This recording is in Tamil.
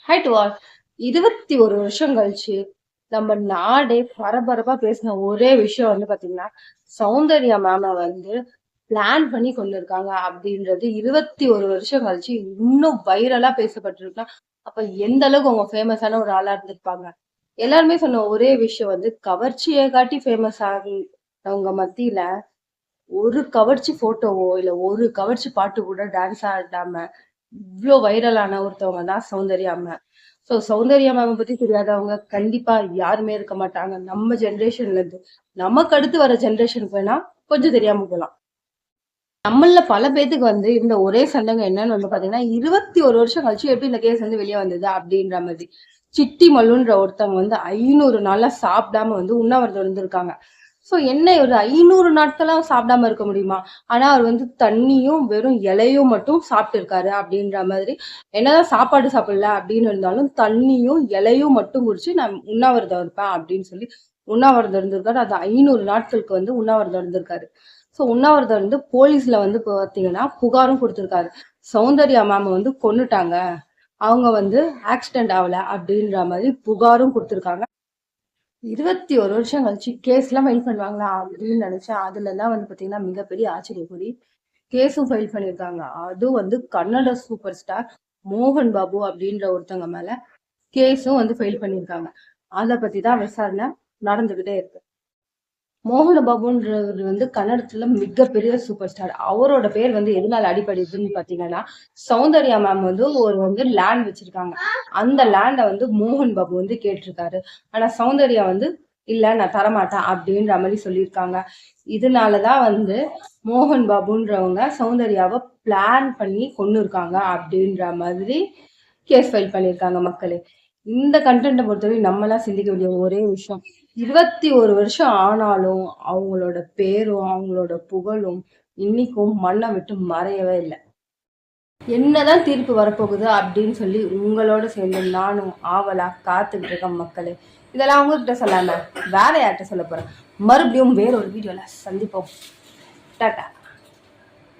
High to all. 21 வருஷம் கழிச்சு நம்ம நாடே பரபரப்பா பேசின ஒரே விஷயம் வந்து பாத்தீங்கன்னா, சௌந்தர்யா மேம வந்து பிளான் பண்ணி கொண்டு இருக்காங்க அப்படின்றது 21 வருஷம் கழிச்சு இன்னும் வைரலா பேசப்பட்டிருக்குன்னா, அப்ப எந்த அளவுக்கு அவங்க ஃபேமஸான ஒரு ஆளா இருந்திருப்பாங்க. எல்லாருமே சொன்ன ஒரே விஷயம் வந்து கவர்ச்சியை காட்டி ஃபேமஸ் ஆகினவங்க மத்தியில ஒரு கவர்ச்சி போட்டோவோ இல்ல ஒரு கவர்ச்சி பாட்டு கூட டான்ஸ் ஆடாம இவ்ளோ வைரலான ஒருத்தவங்க தான் Soundarya ma'am. So Soundarya ma'am பத்தி தெரியாதவங்க கண்டிப்பா யாருமே இருக்க மாட்டாங்க. நம்ம ஜென்ரேஷன்ல இருந்து நமக்கு அடுத்து வர ஜென்ரேஷனுக்கு வேணா கொஞ்சம் தெரியாம போலாம். நம்மள பல பேத்துக்கு வந்து இந்த ஒரே சண்டைங்க என்னன்னு வந்து பாத்தீங்கன்னா 21 வருஷம் கழிச்சு எப்படி இந்த கேஸ் வந்து வெளியே வந்தது அப்படின்ற மாதிரி. சிட்டி மல்லுன்ற ஒருத்தவங்க வந்து 500 நாளா சாப்பிடாம வந்து உண்ணாவிரதம் இருந்திருக்காங்க. சோ என்ன ஒரு 500 நாட்களா சாப்பிடாம இருக்க முடியுமா? ஆனா அவர் வந்து தண்ணியும் வெறும் இலையும் மட்டும் சாப்பிட்டு இருக்காரு அப்படின்ற மாதிரி. என்னதான் சாப்பாடு சாப்பிடல அப்படின்னு இருந்தாலும் தண்ணியும் இலையும் மட்டும் குடிச்சு நான் உண்ணாவிரதம் இருப்பேன் அப்படின்னு சொல்லி உண்ணாவிரதம் இருந்திருக்காரு. அது 500 நாட்களுக்கு வந்து உண்ணாவிரதம் இருந்திருக்காரு. சோ உண்ணாவிரதம் வந்து போலீஸ்ல வந்து பாத்தீங்கன்னா புகாரும் கொடுத்திருக்காரு. சௌந்தர்யா மேம் வந்து கொன்னுட்டாங்க, அவங்க வந்து ஆக்சிடென்ட் ஆகல அப்படின்ற மாதிரி புகாரும் கொடுத்திருக்காங்க. 21 வருஷம் கழிச்சு கேஸ் எல்லாம் ஃபைல் பண்ணுவாங்களா அப்படின்னு நினைச்சேன். அதுல எல்லாம் வந்து பாத்தீங்கன்னா மிகப்பெரிய ஆச்சரியக்குறி. கேஸும் ஃபைல் பண்ணிருக்காங்க. அதுவும் வந்து கன்னட சூப்பர் ஸ்டார் மோகன் பாபு அப்படின்ற ஒருத்தவங்க மேல கேஸும் வந்து ஃபைல் பண்ணிருக்காங்க. அதை பத்தி தான் விசாரணை நடந்துகிட்டே இருக்கு. மோகன பாபுன்றவர் வந்து கன்னடத்துல மிகப்பெரிய சூப்பர் ஸ்டார். அவரோட பேர் வந்து எதனால அடிபடுதுன்னு பாத்தீங்கன்னா, சௌந்தர்யா மேம் வந்து ஒரு வந்து லேண்ட் வச்சிருக்காங்க. அந்த லேண்ட வந்து மோகன் பாபு வந்து கேட்டிருக்காரு. ஆனா சௌந்தர்யா வந்து இல்ல நான் தரமாட்டேன் அப்படின்ற மாதிரி சொல்லியிருக்காங்க. இதனாலதான் வந்து மோகன் பாபுன்றவங்க சௌந்தர்யாவை பிளான் பண்ணி கொண்டு இருக்காங்க அப்படின்ற மாதிரி கேஸ் ஃபைல் பண்ணியிருக்காங்க மக்களே. இந்த கண்டென்ட்டை பொறுத்தவரை நம்மளாம் சிந்திக்க வேண்டிய ஒரே விஷயம், 21 வருஷம் ஆனாலும் அவங்களோட பேரும் அவங்களோட புகழும் இன்னைக்கும் மண்ணை விட்டு மறையவே இல்லை. என்னதான் தீர்ப்பு வரப்போகுது அப்படின்னு சொல்லி உங்களோட சேர்ந்து நானும் ஆவலா காத்துக்கிட்டு இருக்கேன் மக்களே. இதெல்லாம் உங்ககிட்ட சொல்லாம வேற யார்கிட்ட சொல்ல போறேன். மறுபடியும் வேற ஒரு வீடியோல சந்திப்போம். டாட்டா.